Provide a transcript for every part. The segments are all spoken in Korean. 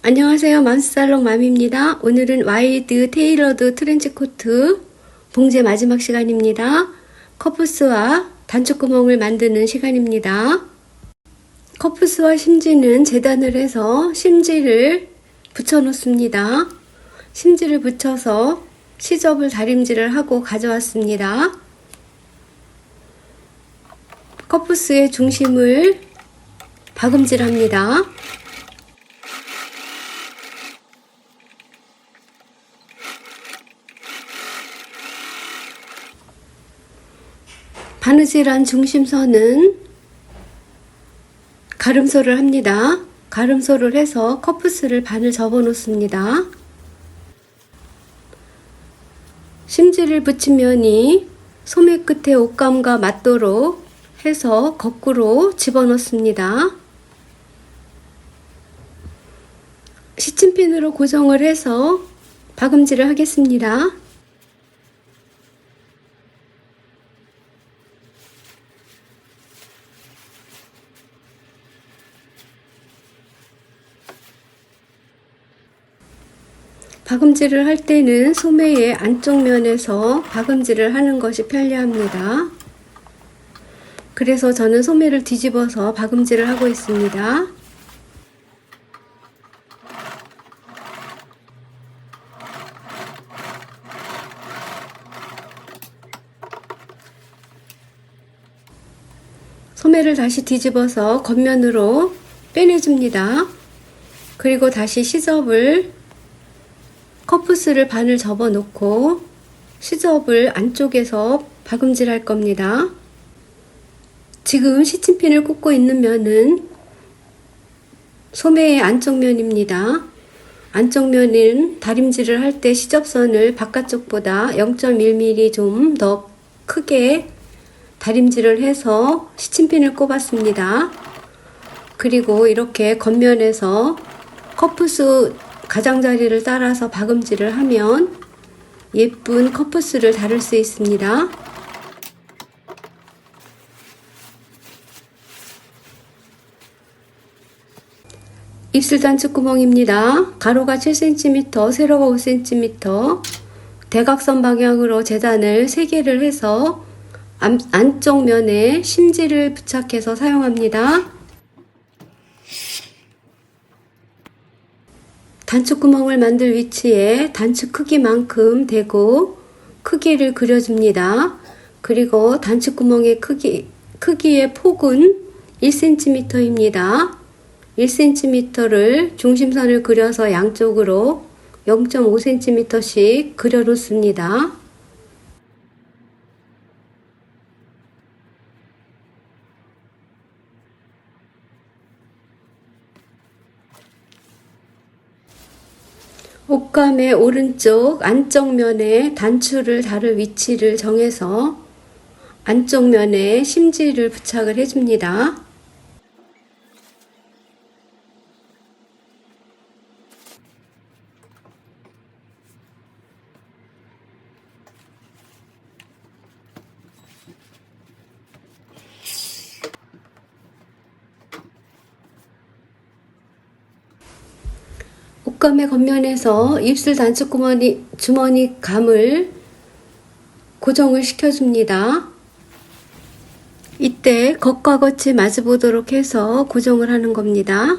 안녕하세요. 맘스살롱 맘입니다. 오늘은 와이드 테일러드 트렌치코트 봉제 마지막 시간입니다. 커프스와 단추구멍을 만드는 시간입니다. 커프스와 심지는 재단을 해서 심지를 붙여 놓습니다. 심지를 붙여서 시접을 다림질을 하고 가져왔습니다. 커프스의 중심을 박음질합니다. 바느질한 중심선은 가름소를 합니다. 가름소를 해서 커프스를 반을 접어 놓습니다. 심지를 붙인 면이 소매 끝에 옷감과 맞도록 해서 거꾸로 집어넣습니다. 시침핀으로 고정을 해서 박음질을 하겠습니다. 박음질을 할 때는 소매의 안쪽 면에서 박음질을 하는 것이 편리합니다. 그래서 저는 소매를 뒤집어서 박음질을 하고 있습니다. 소매를 다시 뒤집어서 겉면으로 빼내줍니다. 그리고 다시 시접을 커프스를 반을 접어 놓고 시접을 안쪽에서 박음질 할 겁니다. 지금 시침핀을 꽂고 있는 면은 소매의 안쪽 면입니다. 안쪽 면은 다림질을 할 때 시접선을 바깥쪽보다 0.1mm 좀 더 크게 다림질을 해서 시침핀을 꼽았습니다. 그리고 이렇게 겉면에서 커프스 가장자리를 따라서 박음질을 하면 예쁜 커프스를 다룰 수 있습니다. 입술 단추구멍입니다. 가로가 7cm, 세로가 5cm, 대각선 방향으로 재단을 3개를 해서 안쪽 면에 심지를 부착해서 사용합니다. 단추구멍을 만들 위치에 단추 크기만큼 대고 크기를 그려줍니다. 그리고 단추구멍의 크기의 폭은 1cm입니다. 1cm를 중심선을 그려서 양쪽으로 0.5cm씩 그려 놓습니다. 옷감의 오른쪽 안쪽 면에 단추를 다룰 위치를 정해서 안쪽 면에 심지를 부착을 해줍니다. 옷감의 겉면에서 입술 주머니 감을 고정을 시켜줍니다. 이때 겉과 겉이 마주보도록 해서 고정을 하는 겁니다.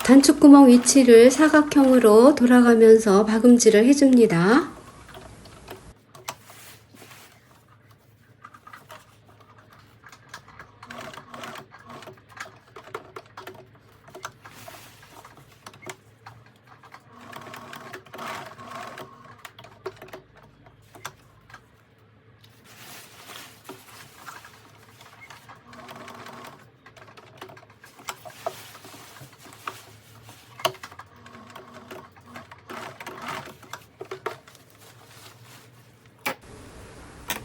단추구멍 위치를 사각형으로 돌아가면서 박음질을 해줍니다.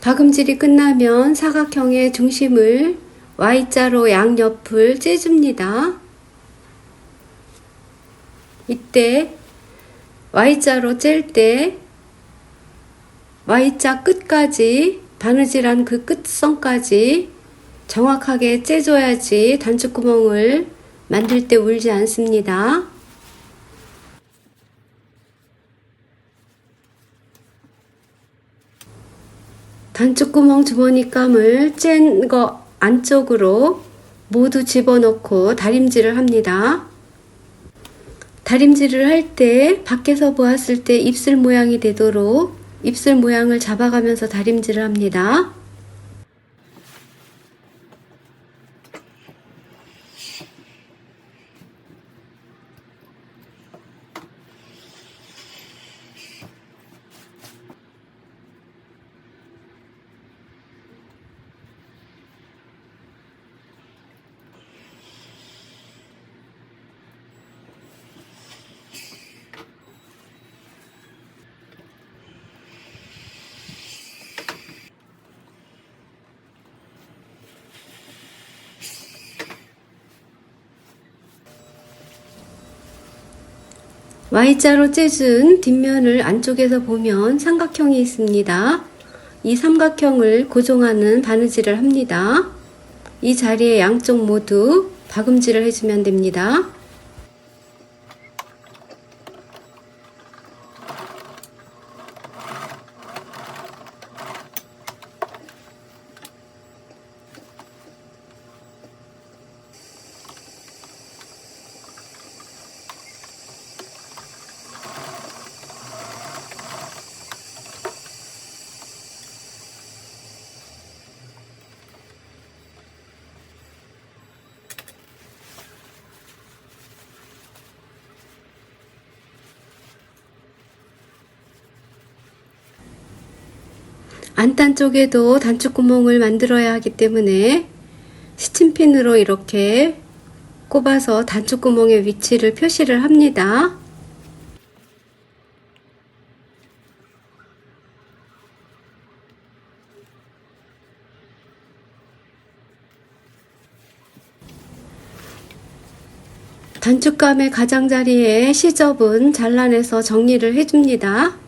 박음질이 끝나면 사각형의 중심을 Y자로 양옆을 째줍니다. 이때 Y자로 찔 때 Y자 끝까지, 바느질한 그 끝선까지 정확하게 째줘야지 단추구멍을 만들 때 울지 않습니다. 단추구멍 주머니감을 짠 거 안쪽으로 모두 집어넣고 다림질을 합니다. 다림질을 할 때 밖에서 보았을 때 입술 모양이 되도록 입술 모양을 잡아가면서 다림질을 합니다. Y자로 째준 뒷면을 안쪽에서 보면 삼각형이 있습니다. 이 삼각형을 고정하는 바느질을 합니다. 이 자리에 양쪽 모두 박음질을 해주면 됩니다. 안단 쪽에도 단추구멍을 만들어야 하기 때문에 스팀핀으로 이렇게 꼽아서 단추구멍의 위치를 표시를 합니다. 단축감의 가장자리에 시접은 잘라내서 정리를 해줍니다.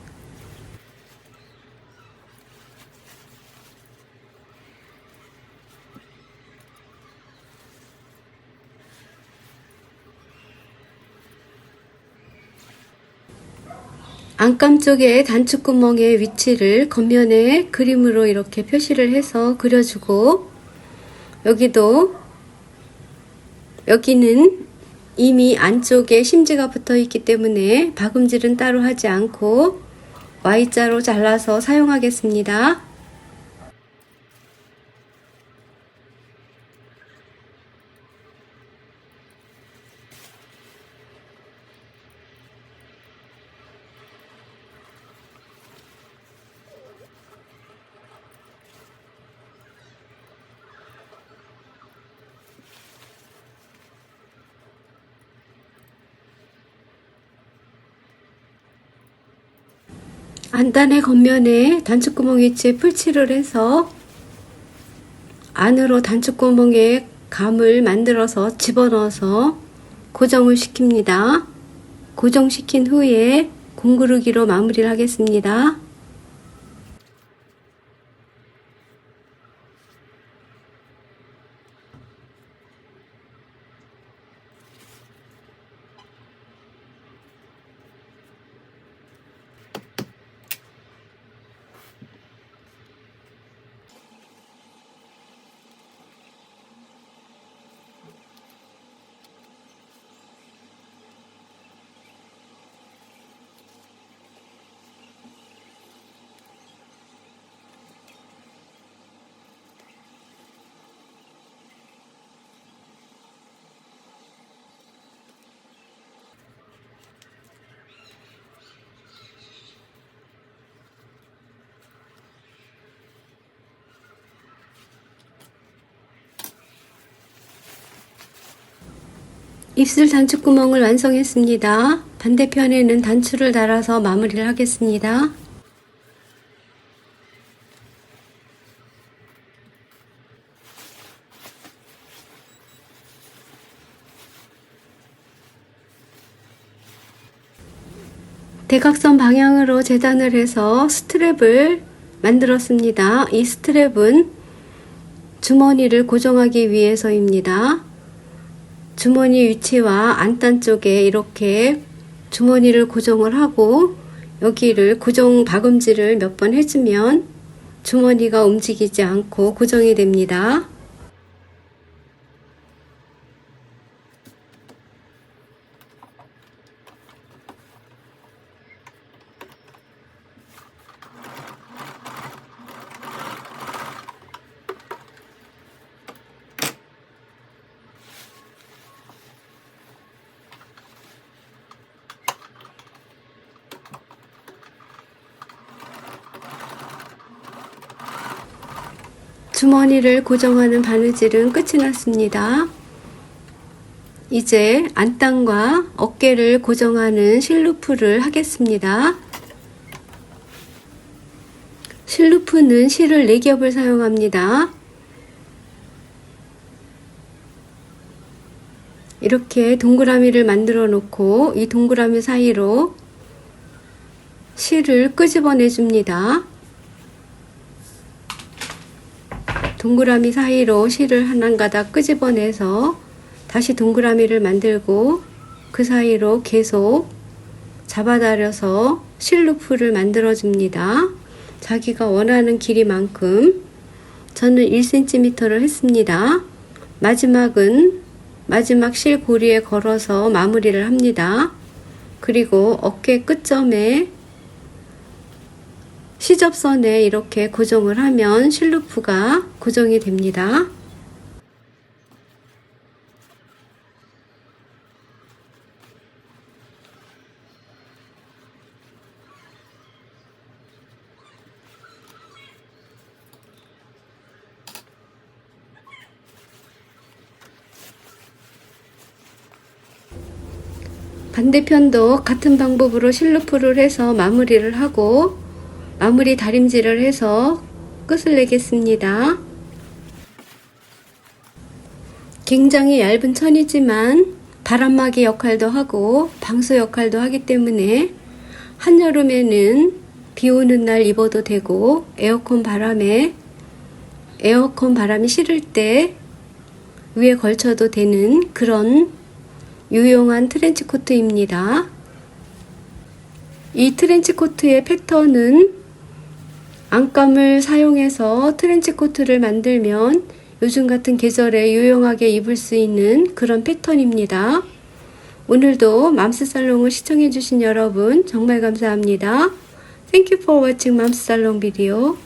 안감 쪽에 단축구멍의 위치를 겉면에 그림으로 이렇게 표시를 해서 그려주고, 여기는 이미 안쪽에 심지가 붙어 있기 때문에 박음질은 따로 하지 않고 Y자로 잘라서 사용하겠습니다. 안단의 겉면에 단추구멍 위치에 풀칠을 해서 안으로 단추구멍에 감을 만들어서 집어넣어서 고정을 시킵니다. 고정시킨 후에 공구르기로 마무리를 하겠습니다. 입술 단추구멍을 완성했습니다. 반대편에는 단추를 달아서 마무리를 하겠습니다. 대각선 방향으로 재단을 해서 스트랩을 만들었습니다. 이 스트랩은 주머니를 고정하기 위해서입니다. 주머니 위치와 안단 쪽에 이렇게 주머니를 고정을 하고 여기를 고정 박음질을 몇 번 해주면 주머니가 움직이지 않고 고정이 됩니다. 주머니를 고정하는 바느질은 끝이 났습니다. 이제 안단과 어깨를 고정하는 실루프를 하겠습니다. 실루프는 실을 4겹을 사용합니다. 이렇게 동그라미를 만들어 놓고 이 동그라미 사이로 실을 끄집어내 줍니다. 동그라미 사이로 실을 한 가닥 끄집어내서 다시 동그라미를 만들고 그 사이로 계속 잡아다려서 실루프를 만들어 줍니다. 자기가 원하는 길이만큼 저는 1cm를 했습니다. 마지막 실 고리에 걸어서 마무리를 합니다. 그리고 어깨 끝점에 시접선에 이렇게 고정을 하면 실루프가 고정이 됩니다. 반대편도 같은 방법으로 실루프를 해서 마무리를 하고 마무리 다림질을 해서 끝을 내겠습니다. 굉장히 얇은 천이지만 바람막이 역할도 하고 방수 역할도 하기 때문에 한여름에는 비 오는 날 입어도 되고 에어컨 바람이 싫을 때 위에 걸쳐도 되는 그런 유용한 트렌치코트입니다. 이 트렌치코트의 패턴은 안감을 사용해서 트렌치코트를 만들면 요즘 같은 계절에 유용하게 입을 수 있는 그런 패턴입니다. 오늘도 맘스살롱을 시청해주신 여러분 정말 감사합니다. Thank you for watching 맘스살롱 video.